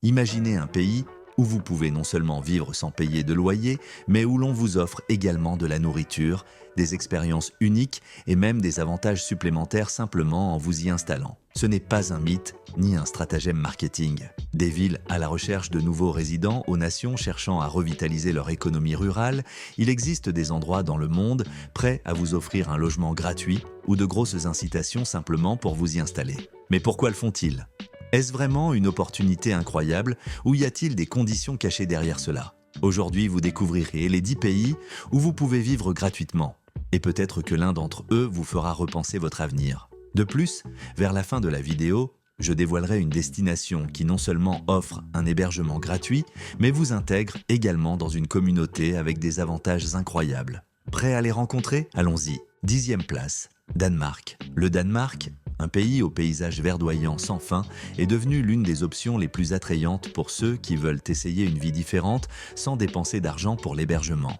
Imaginez un pays où vous pouvez non seulement vivre sans payer de loyer, mais où l'on vous offre également de la nourriture, des expériences uniques et même des avantages supplémentaires simplement en vous y installant. Ce n'est pas un mythe ni un stratagème marketing. Des villes à la recherche de nouveaux résidents aux nations cherchant à revitaliser leur économie rurale, il existe des endroits dans le monde prêts à vous offrir un logement gratuit ou de grosses incitations simplement pour vous y installer. Mais pourquoi le font-ils ? Est-ce vraiment une opportunité incroyable ou y a-t-il des conditions cachées derrière cela? Aujourd'hui, vous découvrirez les 10 pays où vous pouvez vivre gratuitement. Et peut-être que l'un d'entre eux vous fera repenser votre avenir. De plus, vers la fin de la vidéo, je dévoilerai une destination qui non seulement offre un hébergement gratuit, mais vous intègre également dans une communauté avec des avantages incroyables. Prêt à les rencontrer? Allons-y. 10e place, Danemark. Le Danemark, un pays au paysage verdoyant sans fin, est devenu l'une des options les plus attrayantes pour ceux qui veulent essayer une vie différente sans dépenser d'argent pour l'hébergement.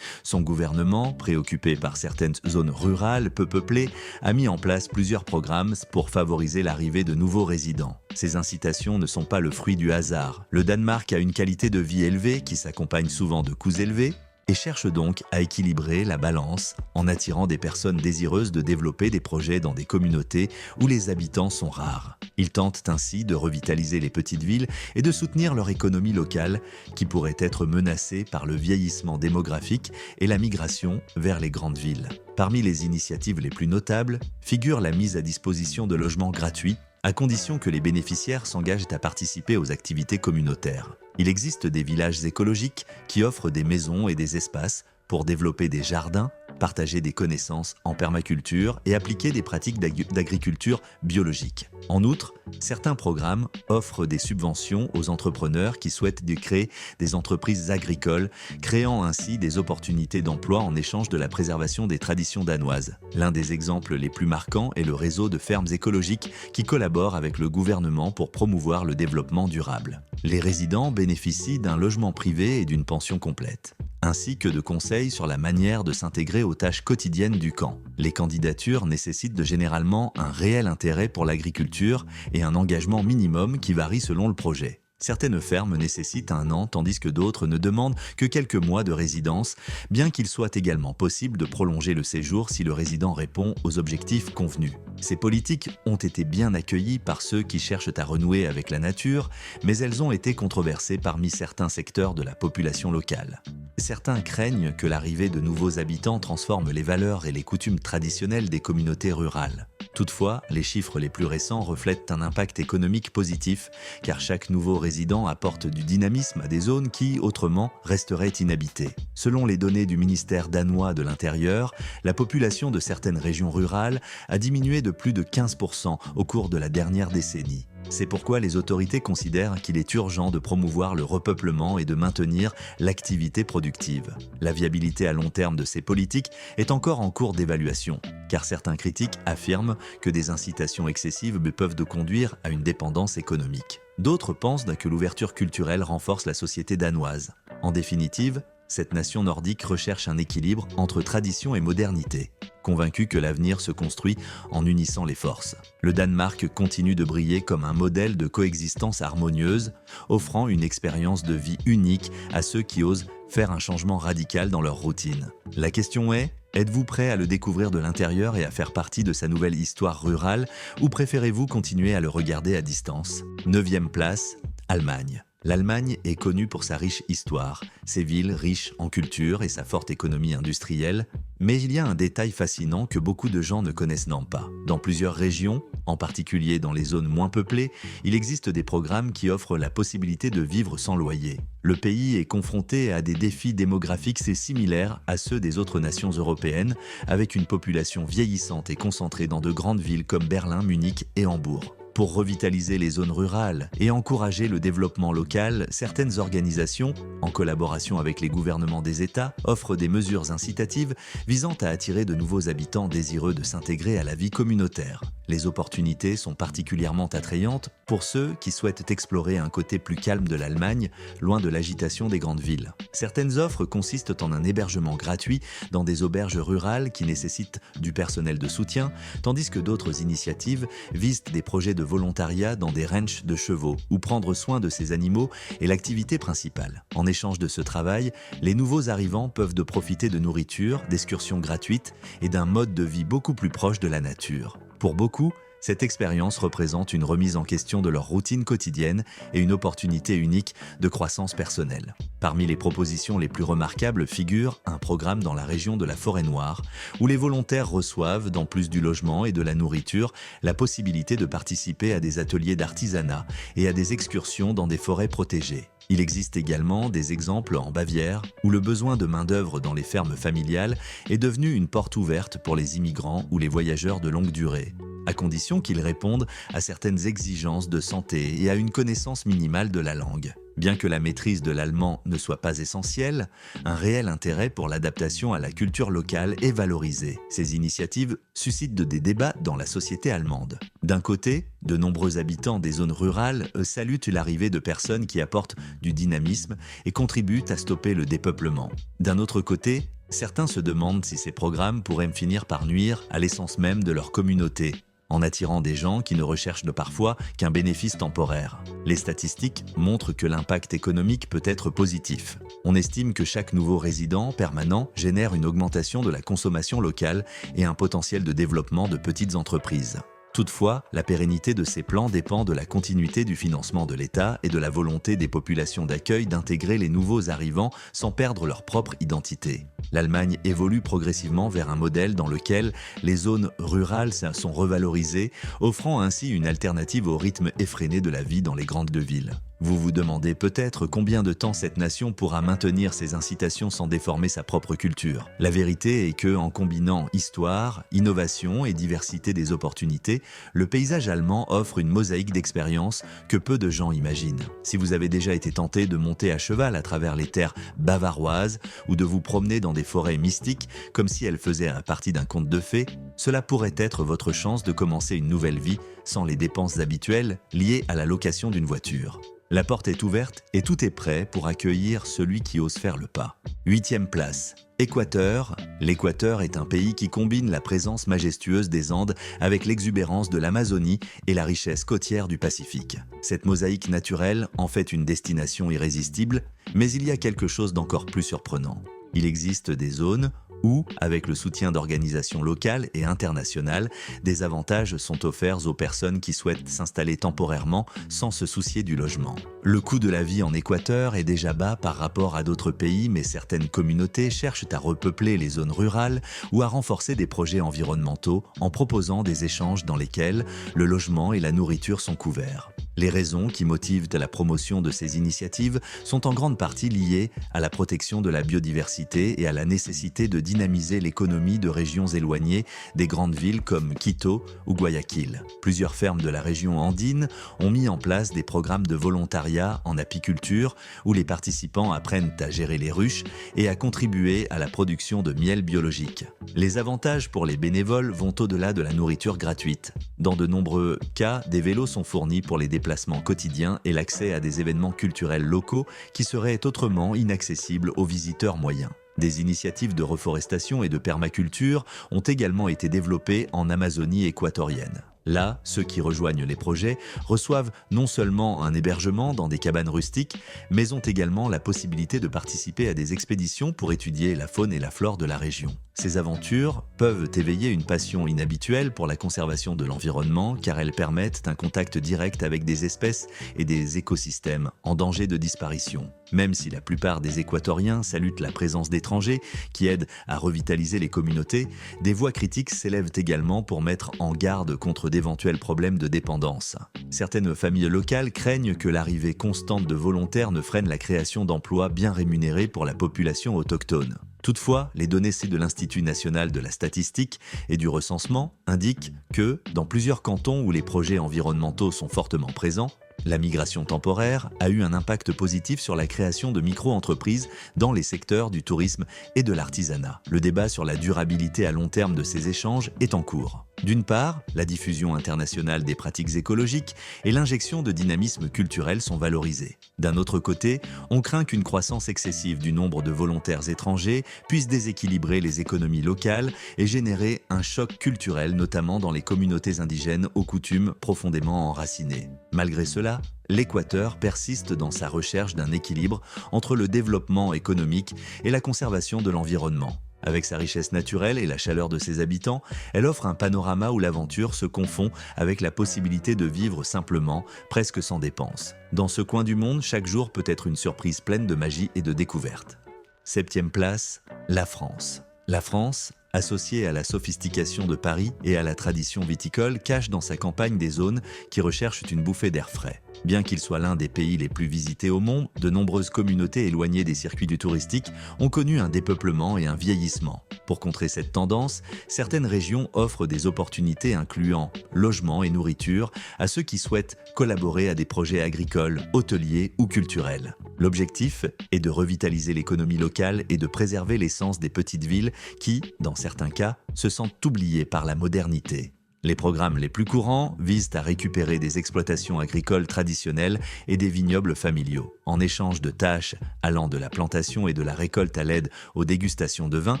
Son gouvernement, préoccupé par certaines zones rurales peu peuplées, a mis en place plusieurs programmes pour favoriser l'arrivée de nouveaux résidents. Ces incitations ne sont pas le fruit du hasard. Le Danemark a une qualité de vie élevée qui s'accompagne souvent de coûts élevés, et cherche donc à équilibrer la balance en attirant des personnes désireuses de développer des projets dans des communautés où les habitants sont rares. Ils tentent ainsi de revitaliser les petites villes et de soutenir leur économie locale qui pourrait être menacée par le vieillissement démographique et la migration vers les grandes villes. Parmi les initiatives les plus notables figure la mise à disposition de logements gratuits à condition que les bénéficiaires s'engagent à participer aux activités communautaires. Il existe des villages écologiques qui offrent des maisons et des espaces pour développer des jardins, partager des connaissances en permaculture et appliquer des pratiques d'agriculture biologique. En outre, certains programmes offrent des subventions aux entrepreneurs qui souhaitent créer des entreprises agricoles, créant ainsi des opportunités d'emploi en échange de la préservation des traditions danoises. L'un des exemples les plus marquants est le réseau de fermes écologiques qui collaborent avec le gouvernement pour promouvoir le développement durable. Les résidents bénéficient d'un logement privé et d'une pension complète, ainsi que de conseils sur la manière de s'intégrer aux tâches quotidiennes du camp. Les candidatures nécessitent généralement un réel intérêt pour l'agriculture et un engagement minimum qui varie selon le projet. Certaines fermes nécessitent 1 an, tandis que d'autres ne demandent que quelques mois de résidence, bien qu'il soit également possible de prolonger le séjour si le résident répond aux objectifs convenus. Ces politiques ont été bien accueillies par ceux qui cherchent à renouer avec la nature, mais elles ont été controversées parmi certains secteurs de la population locale. Certains craignent que l'arrivée de nouveaux habitants transforme les valeurs et les coutumes traditionnelles des communautés rurales. Toutefois, les chiffres les plus récents reflètent un impact économique positif, car chaque nouveau résident apporte du dynamisme à des zones qui, autrement, resteraient inhabitées. Selon les données du ministère danois de l'Intérieur, la population de certaines régions rurales a diminué de plus de 15% au cours de la dernière décennie. C'est pourquoi les autorités considèrent qu'il est urgent de promouvoir le repeuplement et de maintenir l'activité productive. La viabilité à long terme de ces politiques est encore en cours d'évaluation, car certains critiques affirment que des incitations excessives peuvent conduire à une dépendance économique. D'autres pensent que l'ouverture culturelle renforce la société danoise. En définitive, cette nation nordique recherche un équilibre entre tradition et modernité, convaincue que l'avenir se construit en unissant les forces. Le Danemark continue de briller comme un modèle de coexistence harmonieuse, offrant une expérience de vie unique à ceux qui osent faire un changement radical dans leur routine. La question est, êtes-vous prêt à le découvrir de l'intérieur et à faire partie de sa nouvelle histoire rurale, ou préférez-vous continuer à le regarder à distance? 9e place, Allemagne. L'Allemagne est connue pour sa riche histoire, ses villes riches en culture et sa forte économie industrielle, mais il y a un détail fascinant que beaucoup de gens ne connaissent pas. Dans plusieurs régions, en particulier dans les zones moins peuplées, il existe des programmes qui offrent la possibilité de vivre sans loyer. Le pays est confronté à des défis démographiques similaires à ceux des autres nations européennes, avec une population vieillissante et concentrée dans de grandes villes comme Berlin, Munich et Hambourg. Pour revitaliser les zones rurales et encourager le développement local, certaines organisations, en collaboration avec les gouvernements des États, offrent des mesures incitatives visant à attirer de nouveaux habitants désireux de s'intégrer à la vie communautaire. Les opportunités sont particulièrement attrayantes pour ceux qui souhaitent explorer un côté plus calme de l'Allemagne, loin de l'agitation des grandes villes. Certaines offres consistent en un hébergement gratuit dans des auberges rurales qui nécessitent du personnel de soutien, tandis que d'autres initiatives visent des projets de de volontariat dans des ranchs de chevaux, où prendre soin de ces animaux est l'activité principale. En échange de ce travail, les nouveaux arrivants peuvent profiter de nourriture, d'excursions gratuites et d'un mode de vie beaucoup plus proche de la nature. Pour beaucoup, cette expérience représente une remise en question de leur routine quotidienne et une opportunité unique de croissance personnelle. Parmi les propositions les plus remarquables figure un programme dans la région de la Forêt-Noire, où les volontaires reçoivent, dans plus du logement et de la nourriture, la possibilité de participer à des ateliers d'artisanat et à des excursions dans des forêts protégées. Il existe également des exemples en Bavière, où le besoin de main-d'œuvre dans les fermes familiales est devenu une porte ouverte pour les immigrants ou les voyageurs de longue durée, à condition qu'ils répondent à certaines exigences de santé et à une connaissance minimale de la langue. Bien que la maîtrise de l'allemand ne soit pas essentielle, un réel intérêt pour l'adaptation à la culture locale est valorisé. Ces initiatives suscitent des débats dans la société allemande. D'un côté, de nombreux habitants des zones rurales saluent l'arrivée de personnes qui apportent du dynamisme et contribuent à stopper le dépeuplement. D'un autre côté, certains se demandent si ces programmes pourraient finir par nuire à l'essence même de leur communauté, en attirant des gens qui ne recherchent parfois qu'un bénéfice temporaire. Les statistiques montrent que l'impact économique peut être positif. On estime que chaque nouveau résident permanent génère une augmentation de la consommation locale et un potentiel de développement de petites entreprises. Toutefois, la pérennité de ces plans dépend de la continuité du financement de l'État et de la volonté des populations d'accueil d'intégrer les nouveaux arrivants sans perdre leur propre identité. L'Allemagne évolue progressivement vers un modèle dans lequel les zones rurales sont revalorisées, offrant ainsi une alternative au rythme effréné de la vie dans les grandes villes. Vous vous demandez peut-être combien de temps cette nation pourra maintenir ses incitations sans déformer sa propre culture. La vérité est que, en combinant histoire, innovation et diversité des opportunités, le paysage allemand offre une mosaïque d'expériences que peu de gens imaginent. Si vous avez déjà été tenté de monter à cheval à travers les terres bavaroises ou de vous promener dans des forêts mystiques comme si elles faisaient partie d'un conte de fées, cela pourrait être votre chance de commencer une nouvelle vie sans les dépenses habituelles liées à la location d'une voiture. La porte est ouverte et tout est prêt pour accueillir celui qui ose faire le pas. 8e place. Équateur. L'Équateur est un pays qui combine la présence majestueuse des Andes avec l'exubérance de l'Amazonie et la richesse côtière du Pacifique. Cette mosaïque naturelle en fait une destination irrésistible, mais il y a quelque chose d'encore plus surprenant. Il existe des zones où, avec le soutien d'organisations locales et internationales, des avantages sont offerts aux personnes qui souhaitent s'installer temporairement sans se soucier du logement. Le coût de la vie en Équateur est déjà bas par rapport à d'autres pays, mais certaines communautés cherchent à repeupler les zones rurales ou à renforcer des projets environnementaux en proposant des échanges dans lesquels le logement et la nourriture sont couverts. Les raisons qui motivent la promotion de ces initiatives sont en grande partie liées à la protection de la biodiversité et à la nécessité de dynamiser l'économie de régions éloignées des grandes villes comme Quito ou Guayaquil. Plusieurs fermes de la région andine ont mis en place des programmes de volontariat en apiculture où les participants apprennent à gérer les ruches et à contribuer à la production de miel biologique. Les avantages pour les bénévoles vont au-delà de la nourriture gratuite. Dans de nombreux cas, des vélos sont fournis pour les déplacements quotidiens et l'accès à des événements culturels locaux qui seraient autrement inaccessibles aux visiteurs moyens. Des initiatives de reforestation et de permaculture ont également été développées en Amazonie équatorienne. Là, ceux qui rejoignent les projets reçoivent non seulement un hébergement dans des cabanes rustiques, mais ont également la possibilité de participer à des expéditions pour étudier la faune et la flore de la région. Ces aventures peuvent éveiller une passion inhabituelle pour la conservation de l'environnement car elles permettent un contact direct avec des espèces et des écosystèmes en danger de disparition. Même si la plupart des Équatoriens saluent la présence d'étrangers qui aident à revitaliser les communautés, des voix critiques s'élèvent également pour mettre en garde contre d'éventuels problèmes de dépendance. Certaines familles locales craignent que l'arrivée constante de volontaires ne freine la création d'emplois bien rémunérés pour la population autochtone. Toutefois, les données de l'Institut national de la statistique et du recensement indiquent que, dans plusieurs cantons où les projets environnementaux sont fortement présents, La migration temporaire a eu un impact positif sur la création de micro-entreprises dans les secteurs du tourisme et de l'artisanat. Le débat sur la durabilité à long terme de ces échanges est en cours. D'une part, la diffusion internationale des pratiques écologiques et l'injection de dynamisme culturel sont valorisées. D'un autre côté, on craint qu'une croissance excessive du nombre de volontaires étrangers puisse déséquilibrer les économies locales et générer un choc culturel, notamment dans les communautés indigènes aux coutumes profondément enracinées. Malgré cela, l'Équateur persiste dans sa recherche d'un équilibre entre le développement économique et la conservation de l'environnement. Avec sa richesse naturelle et la chaleur de ses habitants, elle offre un panorama où l'aventure se confond avec la possibilité de vivre simplement, presque sans dépenses. Dans ce coin du monde, chaque jour peut être une surprise pleine de magie et de découvertes. 7e place, la France. La France, associée à la sophistication de Paris et à la tradition viticole, cache dans sa campagne des zones qui recherchent une bouffée d'air frais. Bien qu'il soit l'un des pays les plus visités au monde, de nombreuses communautés éloignées des circuits du touristique ont connu un dépeuplement et un vieillissement. Pour contrer cette tendance, certaines régions offrent des opportunités incluant logement et nourriture à ceux qui souhaitent collaborer à des projets agricoles, hôteliers ou culturels. L'objectif est de revitaliser l'économie locale et de préserver l'essence des petites villes qui, dans certains cas, se sentent oubliées par la modernité. Les programmes les plus courants visent à récupérer des exploitations agricoles traditionnelles et des vignobles familiaux. En échange de tâches allant de la plantation et de la récolte à l'aide aux dégustations de vin,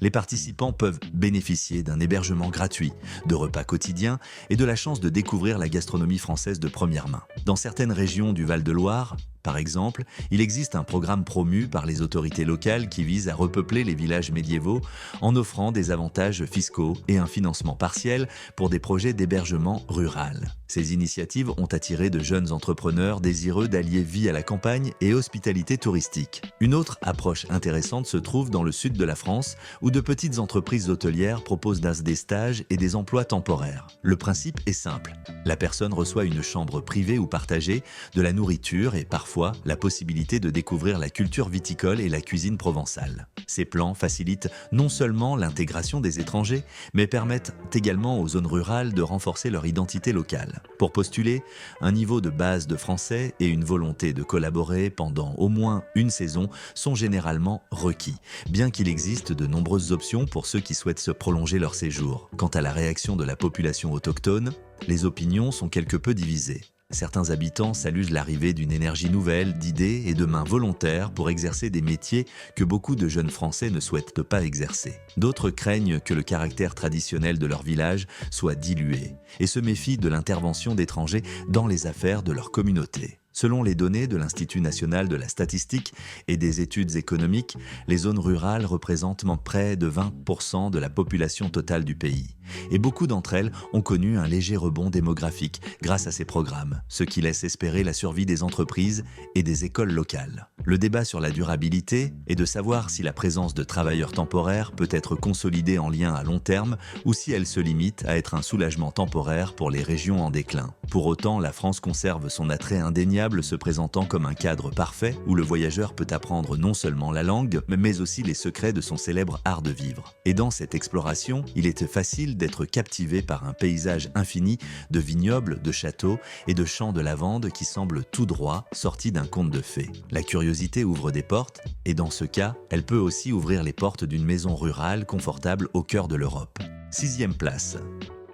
les participants peuvent bénéficier d'un hébergement gratuit, de repas quotidiens et de la chance de découvrir la gastronomie française de première main. Dans certaines régions du Val-de-Loire, par exemple, il existe un programme promu par les autorités locales qui vise à repeupler les villages médiévaux en offrant des avantages fiscaux et un financement partiel pour des projets d'hébergement rural. Ces initiatives ont attiré de jeunes entrepreneurs désireux d'allier vie à la campagne et hospitalité touristique. Une autre approche intéressante se trouve dans le sud de la France, où de petites entreprises hôtelières proposent des stages et des emplois temporaires. Le principe est simple. La personne reçoit une chambre privée ou partagée, de la nourriture et parfois la possibilité de découvrir la culture viticole et la cuisine provençale. Ces plans facilitent non seulement l'intégration des étrangers, mais permettent également aux zones rurales de renforcer leur identité locale. Pour postuler, un niveau de base de français et une volonté de collaborer pendant au moins une saison sont généralement requis, bien qu'il existe de nombreuses options pour ceux qui souhaitent se prolonger leur séjour. Quant à la réaction de la population autochtone, les opinions sont quelque peu divisées. Certains habitants saluent l'arrivée d'une énergie nouvelle, d'idées et de mains volontaires pour exercer des métiers que beaucoup de jeunes Français ne souhaitent pas exercer. D'autres craignent que le caractère traditionnel de leur village soit dilué et se méfient de l'intervention d'étrangers dans les affaires de leur communauté. Selon les données de l'Institut national de la statistique et des études économiques, les zones rurales représentent près de 20% de la population totale du pays. Et beaucoup d'entre elles ont connu un léger rebond démographique grâce à ces programmes, ce qui laisse espérer la survie des entreprises et des écoles locales. Le débat sur la durabilité est de savoir si la présence de travailleurs temporaires peut être consolidée en lien à long terme ou si elle se limite à être un soulagement temporaire pour les régions en déclin. Pour autant, la France conserve son attrait indéniable, se présentant comme un cadre parfait où le voyageur peut apprendre non seulement la langue, mais aussi les secrets de son célèbre art de vivre. Et dans cette exploration, il était facile d'être captivé par un paysage infini de vignobles, de châteaux et de champs de lavande qui semblent tout droit sortis d'un conte de fées. La curiosité ouvre des portes, et dans ce cas, elle peut aussi ouvrir les portes d'une maison rurale confortable au cœur de l'Europe. 6e place.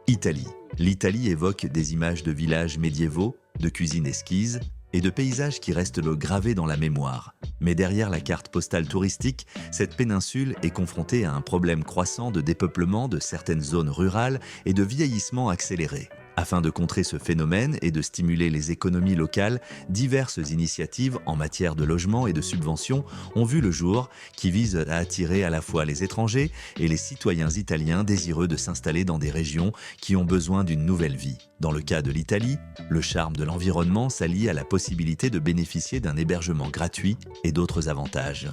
Italie. L'Italie évoque des images de villages médiévaux, de cuisine esquisse et de paysages qui restent gravés dans la mémoire. Mais derrière la carte postale touristique, cette péninsule est confrontée à un problème croissant de dépeuplement de certaines zones rurales et de vieillissement accéléré. Afin de contrer ce phénomène et de stimuler les économies locales, diverses initiatives en matière de logement et de subventions ont vu le jour, qui visent à attirer à la fois les étrangers et les citoyens italiens désireux de s'installer dans des régions qui ont besoin d'une nouvelle vie. Dans le cas de l'Italie, le charme de l'environnement s'allie à la possibilité de bénéficier d'un hébergement gratuit et d'autres avantages.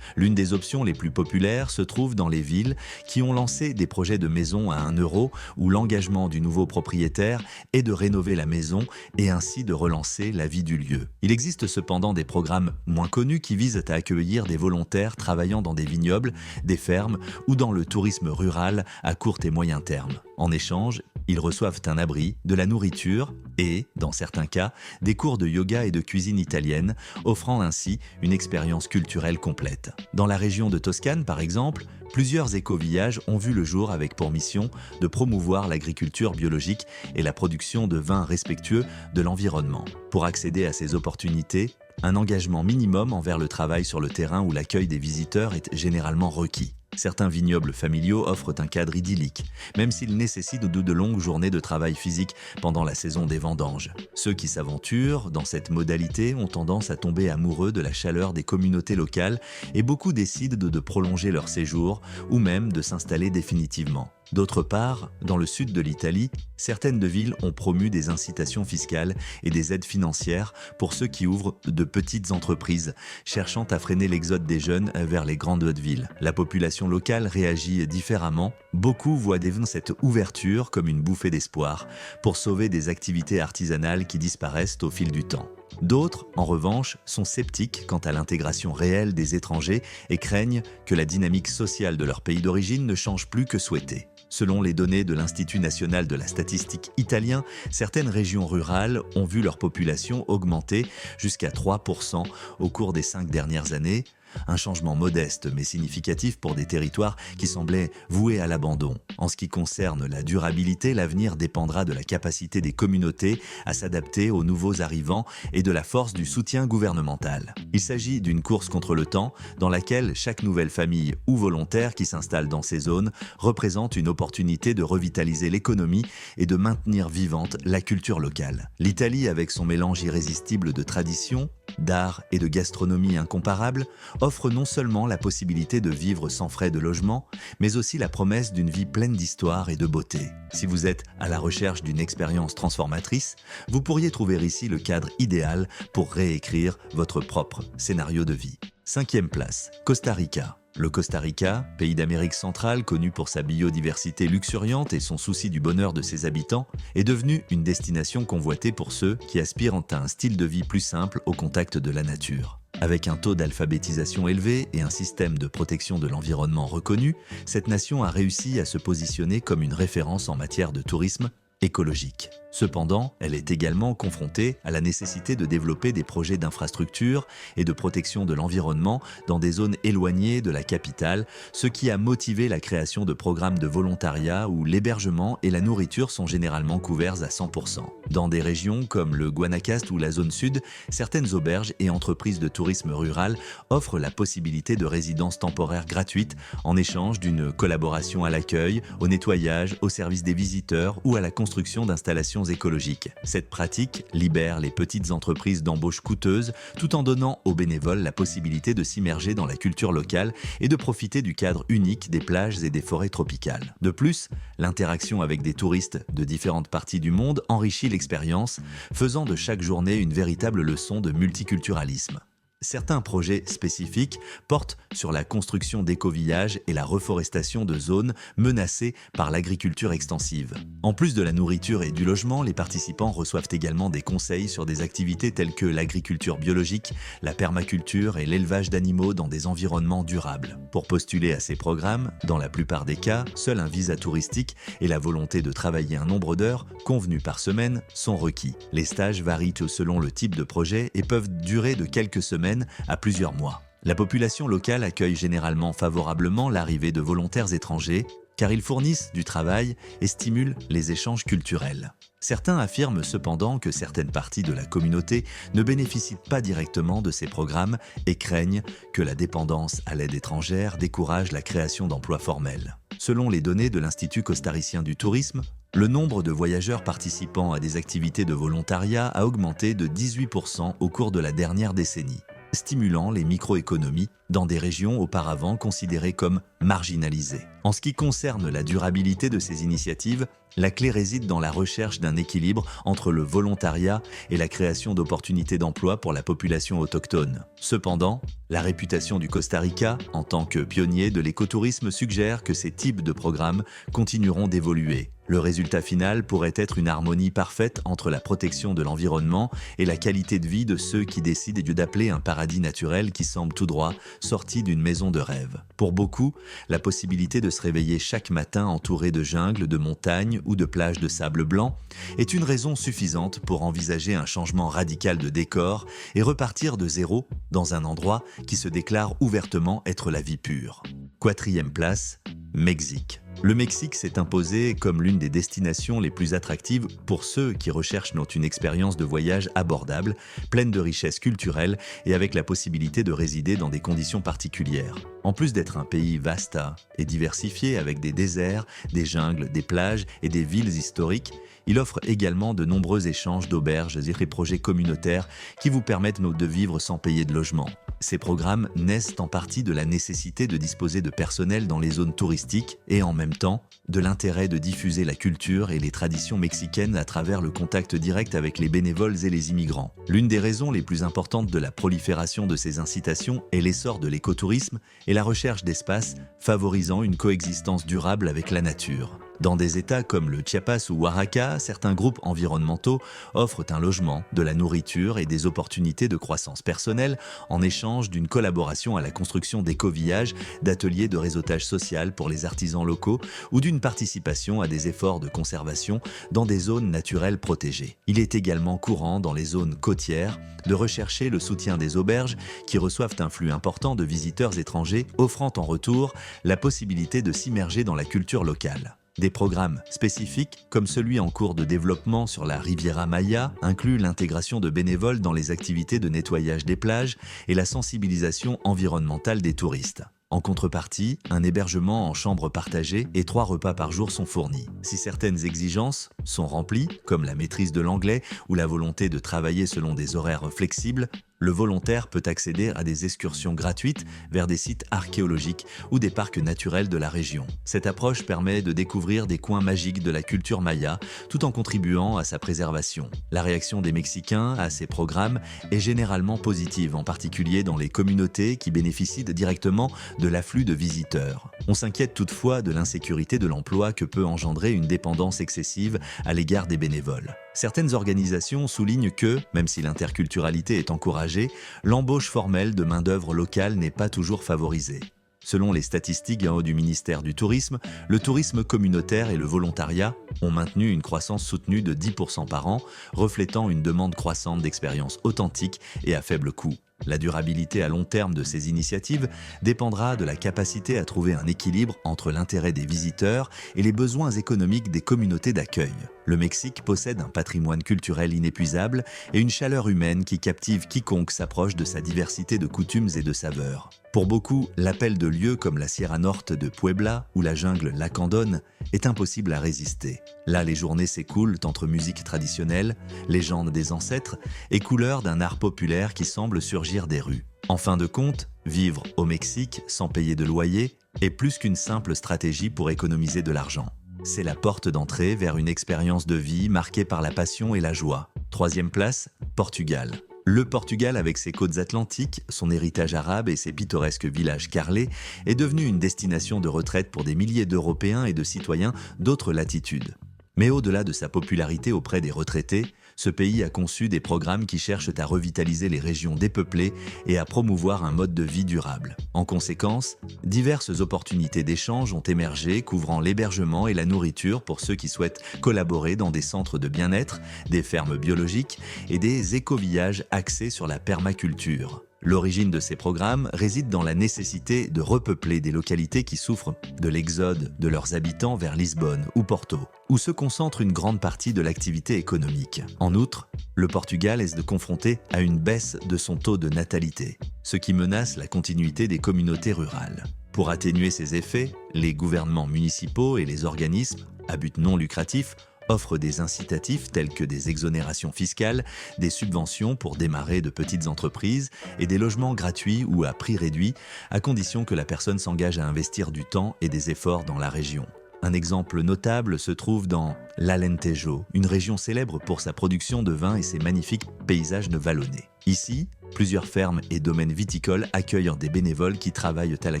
L'une des options les plus populaires se trouve dans les villes qui ont lancé des projets de maison à 1 euro où l'engagement du nouveau propriétaire est de rénover la maison et ainsi de relancer la vie du lieu. Il existe cependant des programmes moins connus qui visent à accueillir des volontaires travaillant dans des vignobles, des fermes ou dans le tourisme rural à court et moyen terme. En échange, Ils reçoivent un abri, de la nourriture et, dans certains cas, des cours de yoga et de cuisine italienne, offrant ainsi une expérience culturelle complète. Dans la région de Toscane, par exemple, plusieurs éco-villages ont vu le jour avec pour mission de promouvoir l'agriculture biologique et la production de vins respectueux de l'environnement. Pour accéder à ces opportunités, un engagement minimum envers le travail sur le terrain ou l'accueil des visiteurs est généralement requis. Certains vignobles familiaux offrent un cadre idyllique, même s'ils nécessitent de longues journées de travail physique pendant la saison des vendanges. Ceux qui s'aventurent dans cette modalité ont tendance à tomber amoureux de la chaleur des communautés locales et beaucoup décident de prolonger leur séjour ou même de s'installer définitivement. D'autre part, dans le sud de l'Italie, certaines de villes ont promu des incitations fiscales et des aides financières pour ceux qui ouvrent de petites entreprises, cherchant à freiner l'exode des jeunes vers les grandes villes. La population locale réagit différemment. Beaucoup voient cette ouverture comme une bouffée d'espoir pour sauver des activités artisanales qui disparaissent au fil du temps. D'autres, en revanche, sont sceptiques quant à l'intégration réelle des étrangers et craignent que la dynamique sociale de leur pays d'origine ne change plus que souhaité. Selon les données de l'Institut national de la statistique italien, certaines régions rurales ont vu leur population augmenter jusqu'à 3% au cours des 5 dernières années. Un changement modeste mais significatif pour des territoires qui semblaient voués à l'abandon. En ce qui concerne la durabilité, l'avenir dépendra de la capacité des communautés à s'adapter aux nouveaux arrivants et de la force du soutien gouvernemental. Il s'agit d'une course contre le temps dans laquelle chaque nouvelle famille ou volontaire qui s'installe dans ces zones représente une opportunité de revitaliser l'économie et de maintenir vivante la culture locale. L'Italie, avec son mélange irrésistible de traditions, d'art et de gastronomie incomparable, offre non seulement la possibilité de vivre sans frais de logement, mais aussi la promesse d'une vie pleine d'histoire et de beauté. Si vous êtes à la recherche d'une expérience transformatrice, vous pourriez trouver ici le cadre idéal pour réécrire votre propre scénario de vie. 5e place, Costa Rica. Le Costa Rica, pays d'Amérique centrale connu pour sa biodiversité luxuriante et son souci du bonheur de ses habitants, est devenu une destination convoitée pour ceux qui aspirent à un style de vie plus simple au contact de la nature. Avec un taux d'alphabétisation élevé et un système de protection de l'environnement reconnu, cette nation a réussi à se positionner comme une référence en matière de tourisme écologique. Cependant, elle est également confrontée à la nécessité de développer des projets d'infrastructure et de protection de l'environnement dans des zones éloignées de la capitale, ce qui a motivé la création de programmes de volontariat où l'hébergement et la nourriture sont généralement couverts à 100%. Dans des régions comme le Guanacaste ou la zone sud, certaines auberges et entreprises de tourisme rural offrent la possibilité de résidences temporaires gratuites en échange d'une collaboration à l'accueil, au nettoyage, au service des visiteurs ou à la construction d'installations écologiques. Cette pratique libère les petites entreprises d'embauches coûteuses tout en donnant aux bénévoles la possibilité de s'immerger dans la culture locale et de profiter du cadre unique des plages et des forêts tropicales. De plus, l'interaction avec des touristes de différentes parties du monde enrichit l'expérience, faisant de chaque journée une véritable leçon de multiculturalisme. Certains projets spécifiques portent sur la construction d'éco-villages et la reforestation de zones menacées par l'agriculture extensive. En plus de la nourriture et du logement, les participants reçoivent également des conseils sur des activités telles que l'agriculture biologique, la permaculture et l'élevage d'animaux dans des environnements durables. Pour postuler à ces programmes, dans la plupart des cas, seul un visa touristique et la volonté de travailler un nombre d'heures convenues par semaine sont requis. Les stages varient selon le type de projet et peuvent durer de quelques semaines à plusieurs mois. La population locale accueille généralement favorablement l'arrivée de volontaires étrangers car ils fournissent du travail et stimulent les échanges culturels. Certains affirment cependant que certaines parties de la communauté ne bénéficient pas directement de ces programmes et craignent que la dépendance à l'aide étrangère décourage la création d'emplois formels. Selon les données de l'Institut costaricien du tourisme, le nombre de voyageurs participant à des activités de volontariat a augmenté de 18% au cours de la dernière décennie, stimulant les microéconomies dans des régions auparavant considérées comme marginalisées. En ce qui concerne la durabilité de ces initiatives, la clé réside dans la recherche d'un équilibre entre le volontariat et la création d'opportunités d'emploi pour la population autochtone. Cependant, la réputation du Costa Rica en tant que pionnier de l'écotourisme suggère que ces types de programmes continueront d'évoluer. Le résultat final pourrait être une harmonie parfaite entre la protection de l'environnement et la qualité de vie de ceux qui décident d'appeler un paradis naturel qui semble tout droit sorti d'une maison de rêve. Pour beaucoup, la possibilité de se réveiller chaque matin entouré de jungles, de montagnes ou de plages de sable blanc est une raison suffisante pour envisager un changement radical de décor et repartir de zéro dans un endroit qui se déclare ouvertement être la vie pure. 4e place, Mexique. Le Mexique s'est imposé comme l'une des destinations les plus attractives pour ceux qui recherchent une expérience de voyage abordable, pleine de richesses culturelles et avec la possibilité de résider dans des conditions particulières. En plus d'être un pays vaste et diversifié avec des déserts, des jungles, des plages et des villes historiques, il offre également de nombreux échanges d'auberges et des projets communautaires qui vous permettent de vivre sans payer de logement. Ces programmes naissent en partie de la nécessité de disposer de personnel dans les zones touristiques et en même temps de l'intérêt de diffuser la culture et les traditions mexicaines à travers le contact direct avec les bénévoles et les immigrants. L'une des raisons les plus importantes de la prolifération de ces incitations est l'essor de l'écotourisme et la recherche d'espaces favorisant une coexistence durable avec la nature. Dans des États comme le Chiapas ou Oaxaca, certains groupes environnementaux offrent un logement, de la nourriture et des opportunités de croissance personnelle en échange d'une collaboration à la construction d'écovillages, d'ateliers de réseautage social pour les artisans locaux ou d'une participation à des efforts de conservation dans des zones naturelles protégées. Il est également courant dans les zones côtières de rechercher le soutien des auberges qui reçoivent un flux important de visiteurs étrangers, offrant en retour la possibilité de s'immerger dans la culture locale. Des programmes spécifiques, comme celui en cours de développement sur la Riviera Maya, incluent l'intégration de bénévoles dans les activités de nettoyage des plages et la sensibilisation environnementale des touristes. En contrepartie, un hébergement en chambre partagée et 3 repas par jour sont fournis. Si certaines exigences sont remplies, comme la maîtrise de l'anglais ou la volonté de travailler selon des horaires flexibles, le volontaire peut accéder à des excursions gratuites vers des sites archéologiques ou des parcs naturels de la région. Cette approche permet de découvrir des coins magiques de la culture maya tout en contribuant à sa préservation. La réaction des Mexicains à ces programmes est généralement positive, en particulier dans les communautés qui bénéficient directement de l'afflux de visiteurs. On s'inquiète toutefois de l'insécurité de l'emploi que peut engendrer une dépendance excessive à l'égard des bénévoles. Certaines organisations soulignent que, même si l'interculturalité est encouragée, l'embauche formelle de main-d'œuvre locale n'est pas toujours favorisée. Selon les statistiques du ministère du Tourisme, le tourisme communautaire et le volontariat ont maintenu une croissance soutenue de 10% par an, reflétant une demande croissante d'expériences authentiques et à faible coût. La durabilité à long terme de ces initiatives dépendra de la capacité à trouver un équilibre entre l'intérêt des visiteurs et les besoins économiques des communautés d'accueil. Le Mexique possède un patrimoine culturel inépuisable et une chaleur humaine qui captive quiconque s'approche de sa diversité de coutumes et de saveurs. Pour beaucoup, l'appel de lieux comme la Sierra Norte de Puebla ou la jungle Lacandon est impossible à résister. Là, les journées s'écoulent entre musique traditionnelle, légendes des ancêtres et couleurs d'un art populaire qui semble surgir des rues. En fin de compte, vivre au Mexique sans payer de loyer est plus qu'une simple stratégie pour économiser de l'argent. C'est la porte d'entrée vers une expérience de vie marquée par la passion et la joie. 3e place, Portugal. Le Portugal, avec ses côtes atlantiques, son héritage arabe et ses pittoresques villages carrelés, est devenu une destination de retraite pour des milliers d'Européens et de citoyens d'autres latitudes. Mais au-delà de sa popularité auprès des retraités, ce pays a conçu des programmes qui cherchent à revitaliser les régions dépeuplées et à promouvoir un mode de vie durable. En conséquence, diverses opportunités d'échange ont émergé couvrant l'hébergement et la nourriture pour ceux qui souhaitent collaborer dans des centres de bien-être, des fermes biologiques et des écovillages axés sur la permaculture. L'origine de ces programmes réside dans la nécessité de repeupler des localités qui souffrent de l'exode de leurs habitants vers Lisbonne ou Porto, où se concentre une grande partie de l'activité économique. En outre, le Portugal est confronté à une baisse de son taux de natalité, ce qui menace la continuité des communautés rurales. Pour atténuer ces effets, les gouvernements municipaux et les organismes à but non lucratif offrent des incitatifs tels que des exonérations fiscales, des subventions pour démarrer de petites entreprises et des logements gratuits ou à prix réduit, à condition que la personne s'engage à investir du temps et des efforts dans la région. Un exemple notable se trouve dans l'Alentejo, une région célèbre pour sa production de vin et ses magnifiques paysages vallonnés. Ici, plusieurs fermes et domaines viticoles accueillent des bénévoles qui travaillent à la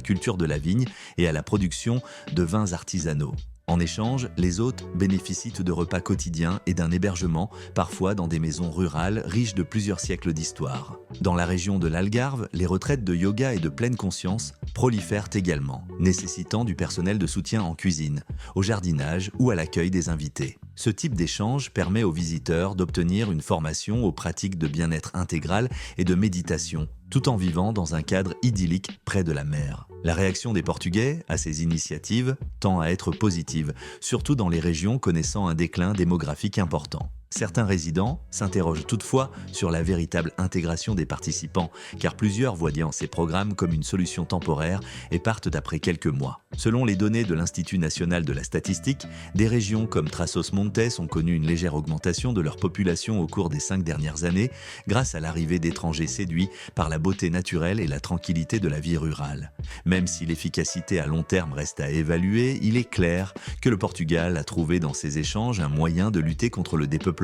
culture de la vigne et à la production de vins artisanaux. En échange, les hôtes bénéficient de repas quotidiens et d'un hébergement, parfois dans des maisons rurales riches de plusieurs siècles d'histoire. Dans la région de l'Algarve, les retraites de yoga et de pleine conscience prolifèrent également, nécessitant du personnel de soutien en cuisine, au jardinage ou à l'accueil des invités. Ce type d'échange permet aux visiteurs d'obtenir une formation aux pratiques de bien-être intégral et de méditation, tout en vivant dans un cadre idyllique près de la mer. La réaction des Portugais à ces initiatives tend à être positive, surtout dans les régions connaissant un déclin démographique important. Certains résidents s'interrogent toutefois sur la véritable intégration des participants, car plusieurs voient ces programmes comme une solution temporaire et partent après quelques mois. Selon les données de l'Institut national de la statistique, des régions comme Trás-os-Montes ont connu une légère augmentation de leur population au cours des 5 dernières années, grâce à l'arrivée d'étrangers séduits par la beauté naturelle et la tranquillité de la vie rurale. Même si l'efficacité à long terme reste à évaluer, il est clair que le Portugal a trouvé dans ces échanges un moyen de lutter contre le dépeuplement.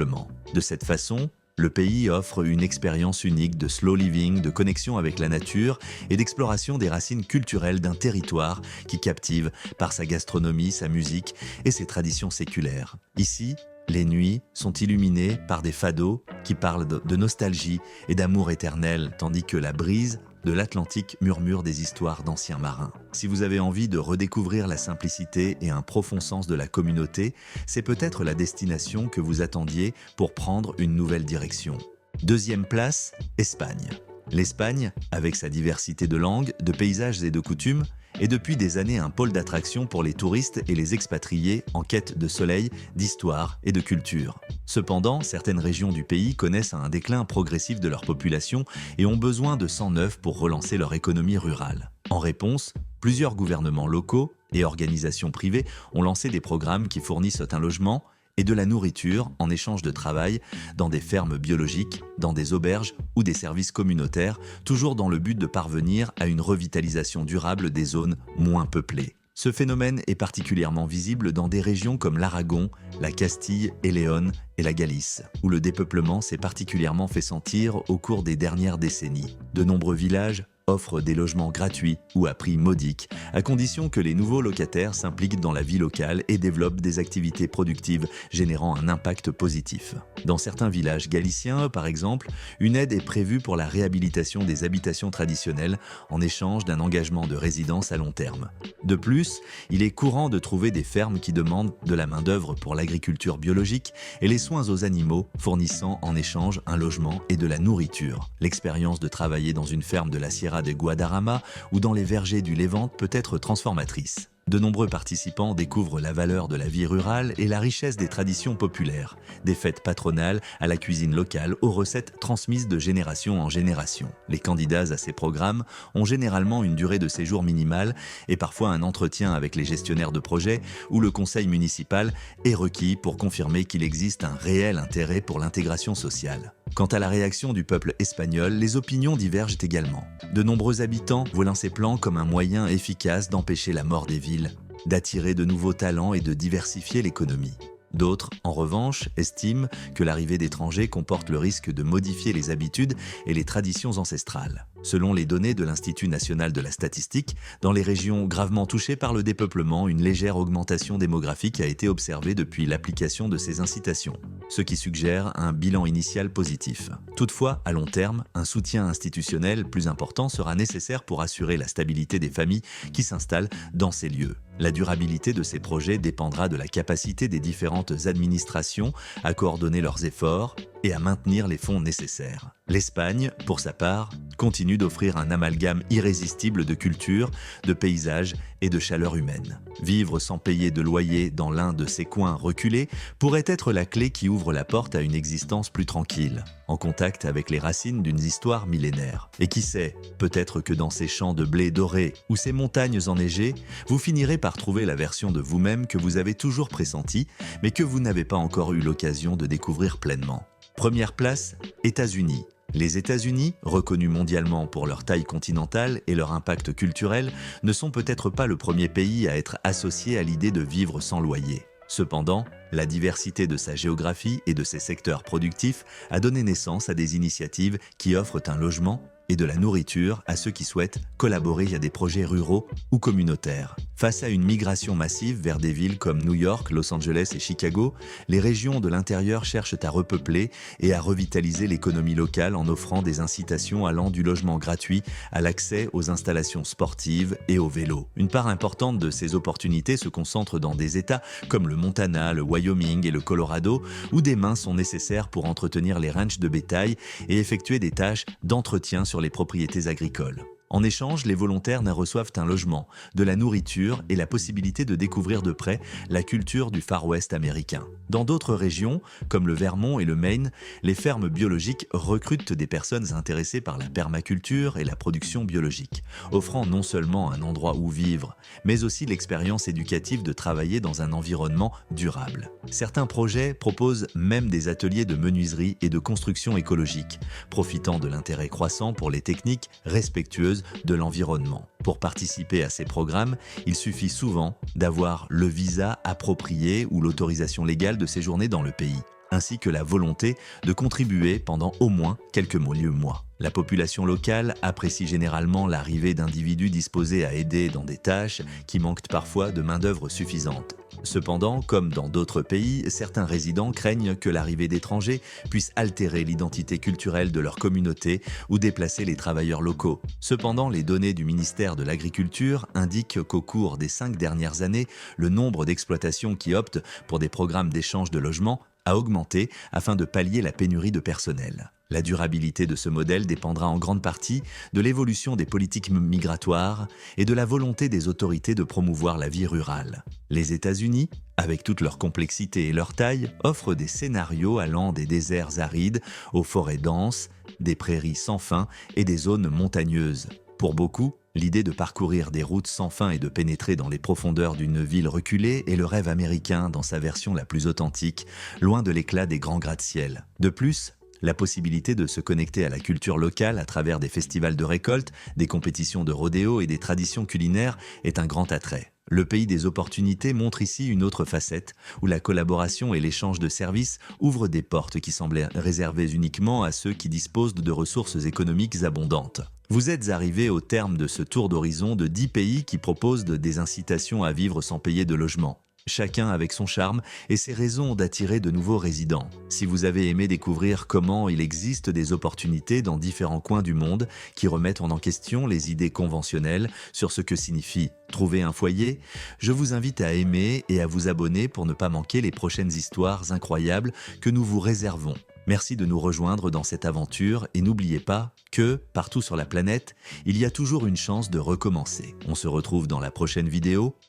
De cette façon, le pays offre une expérience unique de slow living, de connexion avec la nature et d'exploration des racines culturelles d'un territoire qui captive par sa gastronomie, sa musique et ses traditions séculaires. Ici, les nuits sont illuminées par des fados qui parlent de nostalgie et d'amour éternel, tandis que la brise de l'Atlantique murmure des histoires d'anciens marins. Si vous avez envie de redécouvrir la simplicité et un profond sens de la communauté, c'est peut-être la destination que vous attendiez pour prendre une nouvelle direction. Deuxième place, Espagne. L'Espagne, avec sa diversité de langues, de paysages et de coutumes, est depuis des années un pôle d'attraction pour les touristes et les expatriés en quête de soleil, d'histoire et de culture. Cependant, certaines régions du pays connaissent un déclin progressif de leur population et ont besoin de sang neuf pour relancer leur économie rurale. En réponse, plusieurs gouvernements locaux et organisations privées ont lancé des programmes qui fournissent un logement et de la nourriture en échange de travail dans des fermes biologiques, dans des auberges ou des services communautaires, toujours dans le but de parvenir à une revitalisation durable des zones moins peuplées. Ce phénomène est particulièrement visible dans des régions comme l'Aragon, la Castille et Léon et la Galice, où le dépeuplement s'est particulièrement fait sentir au cours des dernières décennies. De nombreux villages offrent des logements gratuits ou à prix modique, à condition que les nouveaux locataires s'impliquent dans la vie locale et développent des activités productives générant un impact positif. Dans certains villages galiciens, par exemple, une aide est prévue pour la réhabilitation des habitations traditionnelles en échange d'un engagement de résidence à long terme. De plus, il est courant de trouver des fermes qui demandent de la main-d'œuvre pour l'agriculture biologique et les soins aux animaux, fournissant en échange un logement et de la nourriture. L'expérience de travailler dans une ferme de la Sierra de Guadarrama ou dans les vergers du Levante peut être transformatrice. De nombreux participants découvrent la valeur de la vie rurale et la richesse des traditions populaires, des fêtes patronales à la cuisine locale aux recettes transmises de génération en génération. Les candidats à ces programmes ont généralement une durée de séjour minimale et parfois un entretien avec les gestionnaires de projet ou le conseil municipal est requis pour confirmer qu'il existe un réel intérêt pour l'intégration sociale. Quant à la réaction du peuple espagnol, les opinions divergent également. De nombreux habitants voient ces plans comme un moyen efficace d'empêcher la mort des villes, d'attirer de nouveaux talents et de diversifier l'économie. D'autres, en revanche, estiment que l'arrivée d'étrangers comporte le risque de modifier les habitudes et les traditions ancestrales. Selon les données de l'Institut national de la statistique, dans les régions gravement touchées par le dépeuplement, une légère augmentation démographique a été observée depuis l'application de ces incitations, ce qui suggère un bilan initial positif. Toutefois, à long terme, un soutien institutionnel plus important sera nécessaire pour assurer la stabilité des familles qui s'installent dans ces lieux. La durabilité de ces projets dépendra de la capacité des différentes administrations à coordonner leurs efforts et à maintenir les fonds nécessaires. L'Espagne, pour sa part, continue d'offrir un amalgame irrésistible de culture, de paysages et de chaleur humaine. Vivre sans payer de loyer dans l'un de ces coins reculés pourrait être la clé qui ouvre la porte à une existence plus tranquille, en contact avec les racines d'une histoire millénaire. Et qui sait, peut-être que dans ces champs de blé doré ou ces montagnes enneigées, vous finirez par trouver la version de vous-même que vous avez toujours pressentie, mais que vous n'avez pas encore eu l'occasion de découvrir pleinement. Première place, États-Unis. Les États-Unis, reconnus mondialement pour leur taille continentale et leur impact culturel, ne sont peut-être pas le premier pays à être associé à l'idée de vivre sans loyer. Cependant, la diversité de sa géographie et de ses secteurs productifs a donné naissance à des initiatives qui offrent un logement et de la nourriture à ceux qui souhaitent collaborer à des projets ruraux ou communautaires. Face à une migration massive vers des villes comme New York, Los Angeles et Chicago, les régions de l'intérieur cherchent à repeupler et à revitaliser l'économie locale en offrant des incitations allant du logement gratuit à l'accès aux installations sportives et au vélo. Une part importante de ces opportunités se concentre dans des États comme le Montana, le Wyoming et le Colorado, où des mains sont nécessaires pour entretenir les ranchs de bétail et effectuer des tâches d'entretien sur les propriétés agricoles. En échange, les volontaires ne reçoivent un logement, de la nourriture et la possibilité de découvrir de près la culture du Far West américain. Dans d'autres régions, comme le Vermont et le Maine, les fermes biologiques recrutent des personnes intéressées par la permaculture et la production biologique, offrant non seulement un endroit où vivre, mais aussi l'expérience éducative de travailler dans un environnement durable. Certains projets proposent même des ateliers de menuiserie et de construction écologique, profitant de l'intérêt croissant pour les techniques respectueuses de l'environnement. Pour participer à ces programmes, il suffit souvent d'avoir le visa approprié ou l'autorisation légale de séjourner dans le pays, ainsi que la volonté de contribuer pendant au moins quelques mois. La population locale apprécie généralement l'arrivée d'individus disposés à aider dans des tâches qui manquent parfois de main-d'œuvre suffisante. Cependant, comme dans d'autres pays, certains résidents craignent que l'arrivée d'étrangers puisse altérer l'identité culturelle de leur communauté ou déplacer les travailleurs locaux. Cependant, les données du ministère de l'Agriculture indiquent qu'au cours des 5 dernières années, le nombre d'exploitations qui optent pour des programmes d'échange de logements a augmenté afin de pallier la pénurie de personnel. La durabilité de ce modèle dépendra en grande partie de l'évolution des politiques migratoires et de la volonté des autorités de promouvoir la vie rurale. Les États-Unis, avec toute leur complexité et leur taille, offrent des scénarios allant des déserts arides aux forêts denses, des prairies sans fin et des zones montagneuses. Pour beaucoup, l'idée de parcourir des routes sans fin et de pénétrer dans les profondeurs d'une ville reculée est le rêve américain dans sa version la plus authentique, loin de l'éclat des grands gratte-ciel. De plus, la possibilité de se connecter à la culture locale à travers des festivals de récolte, des compétitions de rodéo et des traditions culinaires est un grand attrait. Le pays des opportunités montre ici une autre facette, où la collaboration et l'échange de services ouvrent des portes qui semblaient réservées uniquement à ceux qui disposent de ressources économiques abondantes. Vous êtes arrivé au terme de ce tour d'horizon de 10 pays qui proposent des incitations à vivre sans payer de logement. Chacun avec son charme et ses raisons d'attirer de nouveaux résidents. Si vous avez aimé découvrir comment il existe des opportunités dans différents coins du monde qui remettent en question les idées conventionnelles sur ce que signifie trouver un foyer, je vous invite à aimer et à vous abonner pour ne pas manquer les prochaines histoires incroyables que nous vous réservons. Merci de nous rejoindre dans cette aventure et n'oubliez pas que, partout sur la planète, il y a toujours une chance de recommencer. On se retrouve dans la prochaine vidéo.